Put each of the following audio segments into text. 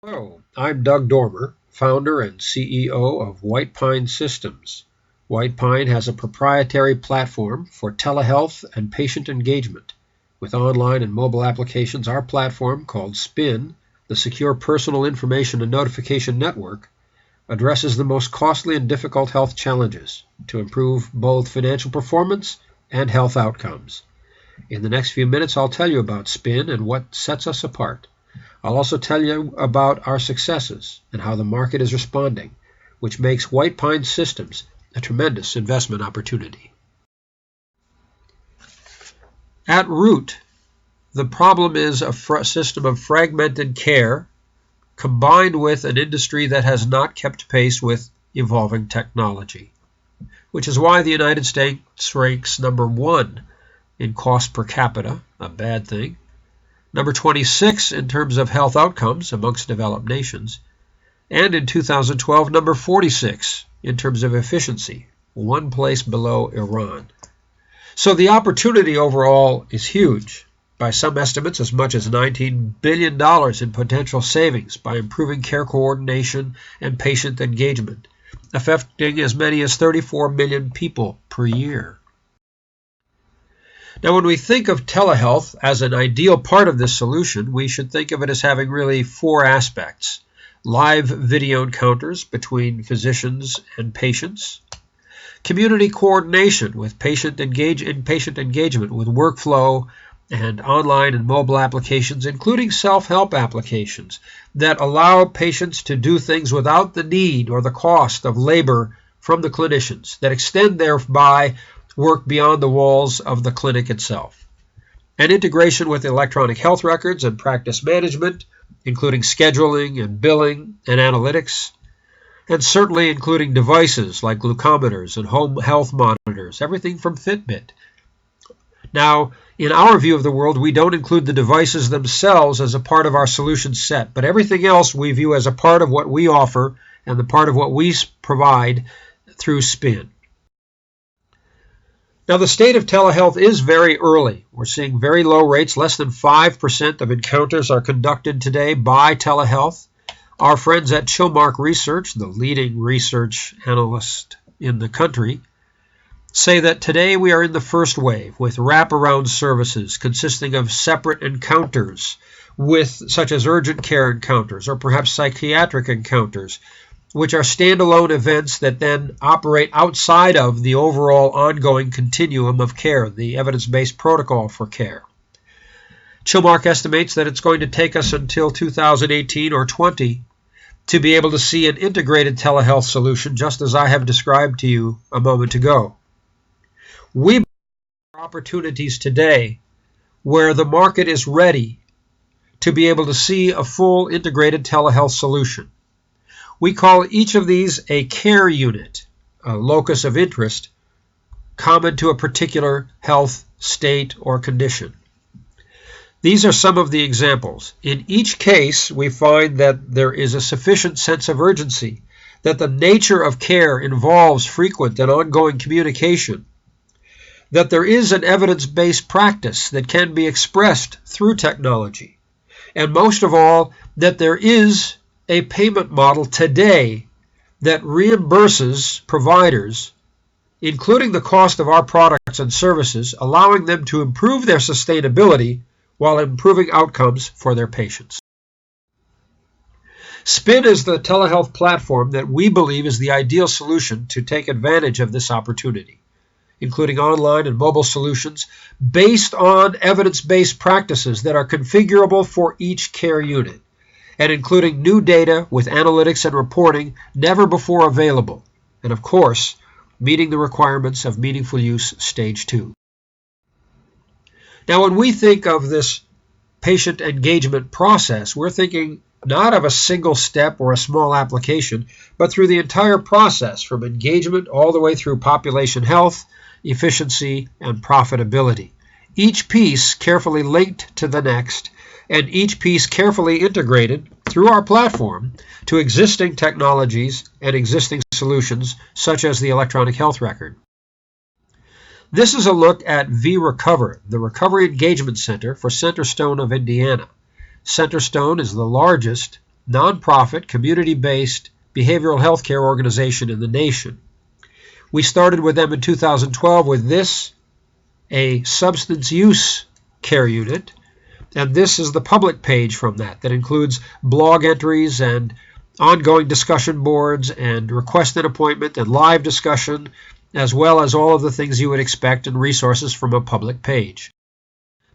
Hello, I'm Doug Dormer, founder and CEO of White Pine Systems. White Pine has a proprietary platform for telehealth and patient engagement. With online and mobile applications, our platform, called SPINN, the Secure Personal Information and Notification Network, addresses the most costly and difficult health challenges to improve both financial performance and health outcomes. In the next few minutes, I'll tell you about SPINN and what sets us apart. I'll also tell you about our successes and how the market is responding, which makes White Pine Systems a tremendous investment opportunity. At root, the problem is a system of fragmented care combined with an industry that has not kept pace with evolving technology, which is why the United States ranks number 1 in cost per capita, a bad thing, number 26 in terms of health outcomes amongst developed nations, and in 2012, number 46 in terms of efficiency, one place below Iran. So the opportunity overall is huge. By some estimates, as much as $19 billion in potential savings by improving care coordination and patient engagement, affecting as many as 34 million people per year. Now, when we think of telehealth as an ideal part of this solution, we should think of it as having really 4 aspects. Live video encounters between physicians and patients, community coordination with patient engagement with workflow and online and mobile applications, including self-help applications that allow patients to do things without the need or the cost of labor from the clinicians, that extend thereby work beyond the walls of the clinic itself. And integration with electronic health records and practice management, including scheduling and billing and analytics, and certainly including devices like glucometers and home health monitors, everything from Fitbit. Now, in our view of the world, we don't include the devices themselves as a part of our solution set, but everything else we view as a part of what we offer and the part of what we provide through SPINN. Now, the state of telehealth is very early. We're seeing very low rates. Less than 5% of encounters are conducted today by telehealth. Our friends at Chilmark Research, the leading research analyst in the country, say that today we are in the first wave with wraparound services consisting of separate encounters such as urgent care encounters or perhaps psychiatric encounters, which are standalone events that then operate outside of the overall ongoing continuum of care, the evidence-based protocol for care. Chilmark estimates that it's going to take us until 2018 or 20 to be able to see an integrated telehealth solution, just as I have described to you a moment ago. We believe there are opportunities today where the market is ready to be able to see a full integrated telehealth solution. We call each of these a care unit, a locus of interest, common to a particular health state or condition. These are some of the examples. In each case, we find that there is a sufficient sense of urgency, that the nature of care involves frequent and ongoing communication, that there is an evidence-based practice that can be expressed through technology, and most of all, that there is a payment model today that reimburses providers, including the cost of our products and services, allowing them to improve their sustainability while improving outcomes for their patients. SPINN is the telehealth platform that we believe is the ideal solution to take advantage of this opportunity, including online and mobile solutions based on evidence-based practices that are configurable for each care unit, and including new data with analytics and reporting never before available, and of course, meeting the requirements of Meaningful Use Stage 2. Now, when we think of this patient engagement process, we're thinking not of a single step or a small application, but through the entire process, from engagement all the way through population health, efficiency, and profitability. Each piece carefully linked to the next, and each piece carefully integrated through our platform to existing technologies and existing solutions such as the electronic health record. This is a look at vRecover, the Recovery Engagement Center for Centerstone of Indiana. Centerstone is the largest nonprofit, community-based behavioral health care organization in the nation. We started with them in 2012 with this, a substance use care unit, and this is the public page from that includes blog entries and ongoing discussion boards and request an appointment and live discussion, as well as all of the things you would expect and resources from a public page.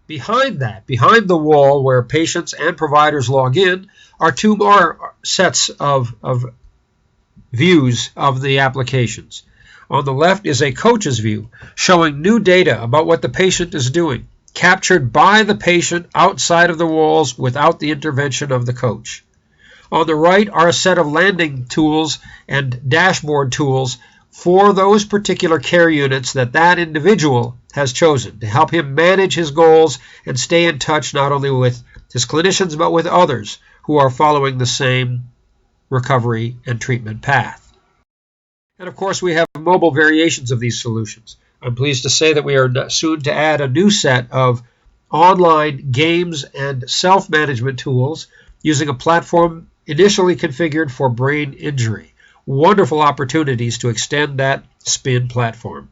Behind that, behind the wall where patients and providers log in, are two more sets of views of the applications. On the left is a coach's view, showing new data about what the patient is doing, captured by the patient outside of the walls without the intervention of the coach. On the right are a set of landing tools and dashboard tools for those particular care units that individual has chosen to help him manage his goals and stay in touch not only with his clinicians but with others who are following the same recovery and treatment path. And of course, we have mobile variations of these solutions. I'm pleased to say that we are soon to add a new set of online games and self-management tools using a platform initially configured for brain injury. Wonderful opportunities to extend that SPINN platform.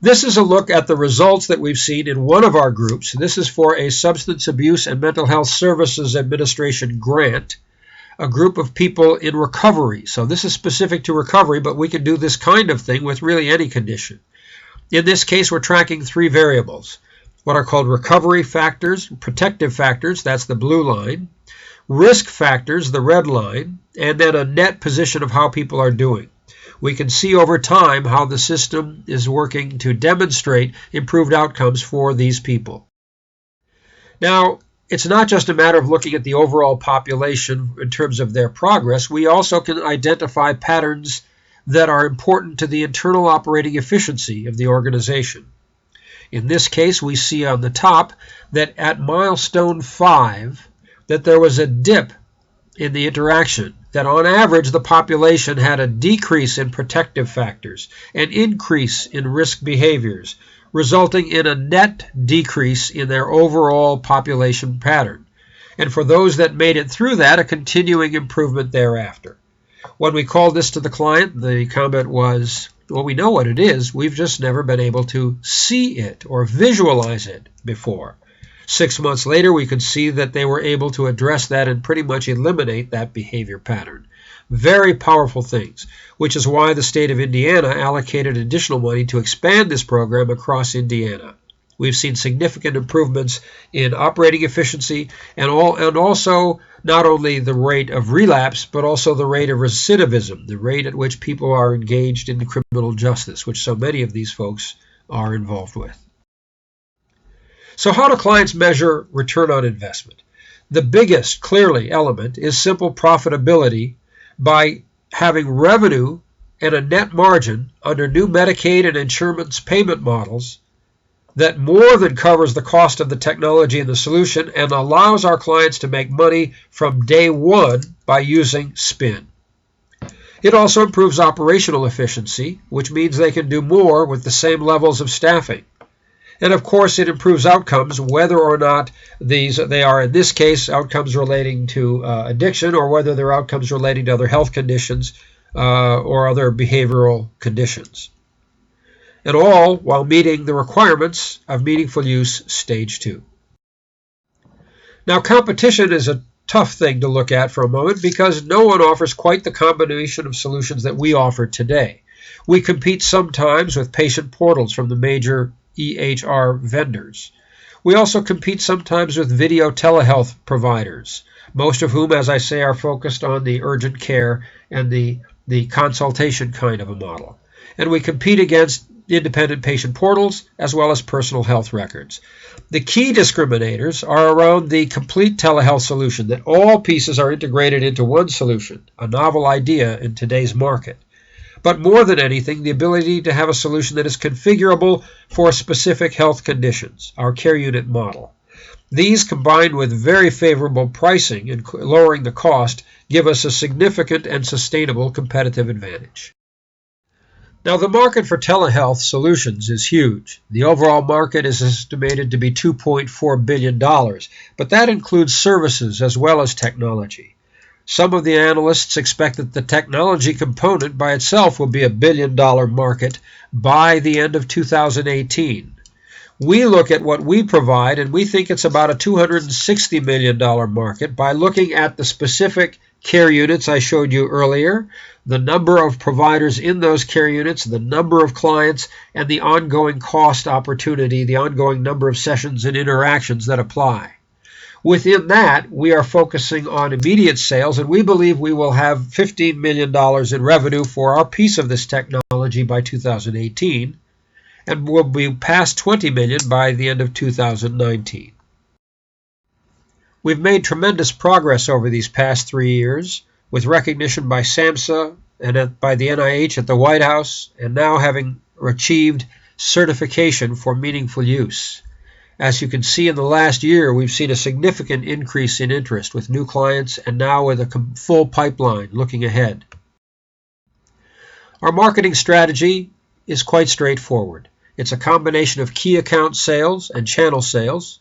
This is a look at the results that we've seen in one of our groups. This is for a Substance Abuse and Mental Health Services Administration grant, a group of people in recovery. So this is specific to recovery, but we can do this kind of thing with really any condition. In this case, we're tracking three variables, what are called recovery factors, protective factors, that's the blue line, risk factors, the red line, and then a net position of how people are doing. We can see over time how the system is working to demonstrate improved outcomes for these people. Now, it's not just a matter of looking at the overall population in terms of their progress. We also can identify patterns that are important to the internal operating efficiency of the organization. In this case, we see on the top that at milestone 5, that there was a dip in the interaction, that on average the population had a decrease in protective factors, an increase in risk behaviors, resulting in a net decrease in their overall population pattern. And for those that made it through that, a continuing improvement thereafter. When we called this to the client, the comment was, well, we know what it is, we've just never been able to see it or visualize it before. 6 months later, we could see that they were able to address that and pretty much eliminate that behavior pattern. Very powerful things, which is why the state of Indiana allocated additional money to expand this program across Indiana. We've seen significant improvements in operating efficiency and also not only the rate of relapse, but also the rate of recidivism, the rate at which people are engaged in criminal justice, which so many of these folks are involved with. So how do clients measure return on investment? The biggest, clearly, element is simple profitability by having revenue and a net margin under new Medicaid and insurance payment models that more than covers the cost of the technology and the solution and allows our clients to make money from day one by using SPINN. It also improves operational efficiency, which means they can do more with the same levels of staffing. And of course, it improves outcomes, whether or not they are, in this case, outcomes relating to addiction, or whether they're outcomes relating to other health conditions or other behavioral conditions. And all while meeting the requirements of Meaningful Use Stage 2. Now, competition is a tough thing to look at for a moment because no one offers quite the combination of solutions that we offer today. We compete sometimes with patient portals from the major EHR vendors. We also compete sometimes with video telehealth providers, most of whom, as I say, are focused on the urgent care and the consultation kind of a model. And we compete against independent patient portals as well as personal health records. The key discriminators are around the complete telehealth solution, that all pieces are integrated into one solution, a novel idea in today's market. But more than anything, the ability to have a solution that is configurable for specific health conditions, our care unit model. These, combined with very favorable pricing and lowering the cost, give us a significant and sustainable competitive advantage. Now, the market for telehealth solutions is huge. The overall market is estimated to be $2.4 billion, but that includes services as well as technology. Some of the analysts expect that the technology component by itself will be a billion-dollar market by the end of 2018. We look at what we provide, and we think it's about a $260 million market by looking at the specific care units I showed you earlier, the number of providers in those care units, the number of clients, and the ongoing cost opportunity, the ongoing number of sessions and interactions that apply. Within that, we are focusing on immediate sales, and we believe we will have $15 million in revenue for our piece of this technology by 2018, and will be past $20 million by the end of 2019. We've made tremendous progress over these past 3 years, with recognition by SAMHSA and by the NIH at the White House, and now having achieved certification for meaningful use. As you can see, in the last year, we've seen a significant increase in interest with new clients and now with a full pipeline looking ahead. Our marketing strategy is quite straightforward. It's a combination of key account sales and channel sales,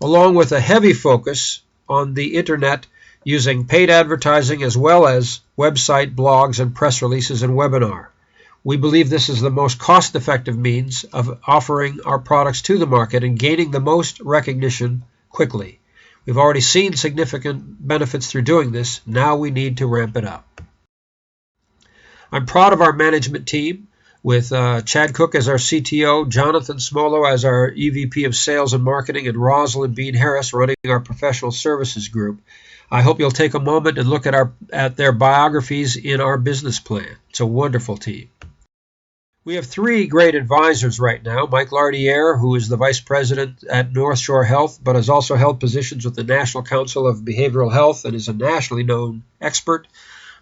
along with a heavy focus on the internet using paid advertising as well as website, blogs, and press releases and webinar. We believe this is the most cost-effective means of offering our products to the market and gaining the most recognition quickly. We've already seen significant benefits through doing this. Now we need to ramp it up. I'm proud of our management team, with Chad Cook as our CTO, Jonathan Smolo as our EVP of Sales and Marketing, and Rosalind Bean Harris running our professional services group. I hope you'll take a moment and look at their biographies in our business plan. It's a wonderful team. We have 3 great advisors right now. Mike Lardiere, who is the Vice President at North Shore Health, but has also held positions with the National Council of Behavioral Health and is a nationally known expert.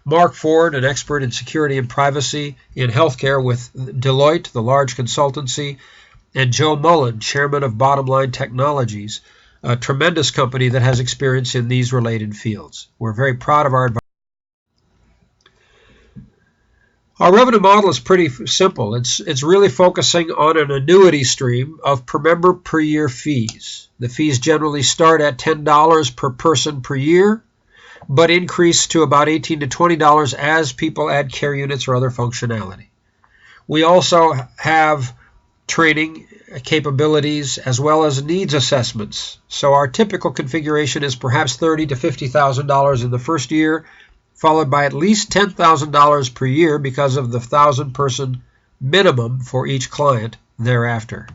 Mark Ford, an expert in security and privacy in healthcare with Deloitte, the large consultancy, and Joe Mullen, chairman of Bottom Line Technologies, a tremendous company that has experience in these related fields. We're very proud of our advisors. Our revenue model is pretty simple. It's really focusing on an annuity stream of per member per year fees. The fees generally start at $10 per person per year, but increase to about $18 to $20 as people add care units or other functionality. We also have training capabilities as well as needs assessments. So our typical configuration is perhaps $30,000 to $50,000 in the first year, followed by at least $10,000 per year because of the 1,000-person minimum for each client thereafter.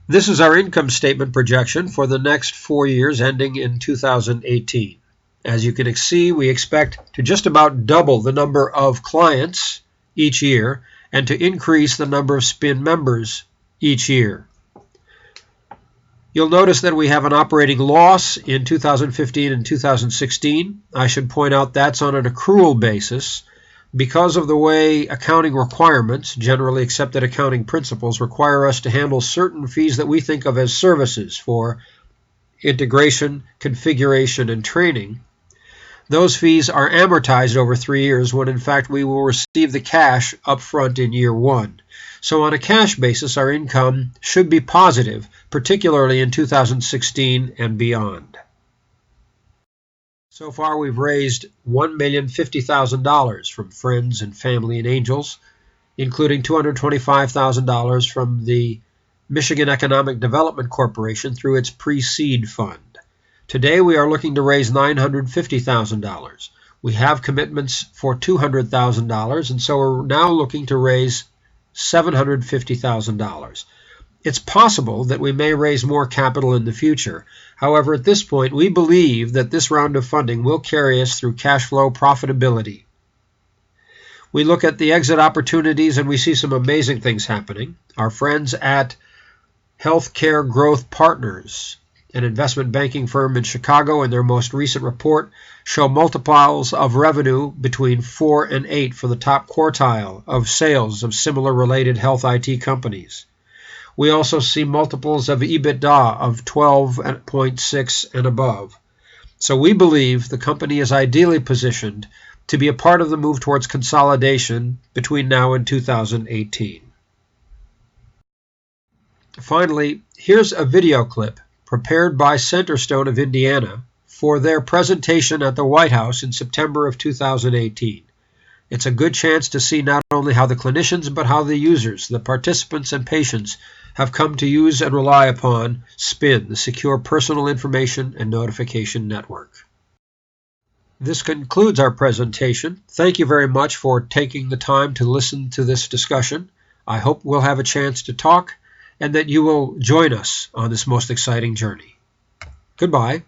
This is our income statement projection for the next 4 years ending in 2018. As you can see, we expect to just about double the number of clients each year and to increase the number of SPINN members each year. You'll notice that we have an operating loss in 2015 and 2016. I should point out that's on an accrual basis because of the way accounting requirements, generally accepted accounting principles, require us to handle certain fees that we think of as services for integration, configuration, and training. Those fees are amortized over 3 years when in fact we will receive the cash up front in year 1. So on a cash basis, our income should be positive, particularly in 2016 and beyond. So far, we've raised $1,050,000 from friends and family and angels, including $225,000 from the Michigan Economic Development Corporation through its pre-seed fund. Today, we are looking to raise $950,000. We have commitments for $200,000, and so we're now looking to raise $750,000. It's possible that we may raise more capital in the future. However, at this point, we believe that this round of funding will carry us through cash flow profitability. We look at the exit opportunities and we see some amazing things happening. Our friends at Healthcare Growth Partners, an investment banking firm in Chicago, in their most recent report, show multiples of revenue between 4 and 8 for the top quartile of sales of similar related health IT companies. We also see multiples of EBITDA of 12.6 and above. So we believe the company is ideally positioned to be a part of the move towards consolidation between now and 2018. Finally, here's a video clip prepared by Centerstone of Indiana for their presentation at the White House in September of 2018. It's a good chance to see not only how the clinicians, but how the users, the participants and patients, have come to use and rely upon SPINN, the Secure Personal Information and Notification Network. This concludes our presentation. Thank you very much for taking the time to listen to this discussion. I hope we'll have a chance to talk and that you will join us on this most exciting journey. Goodbye.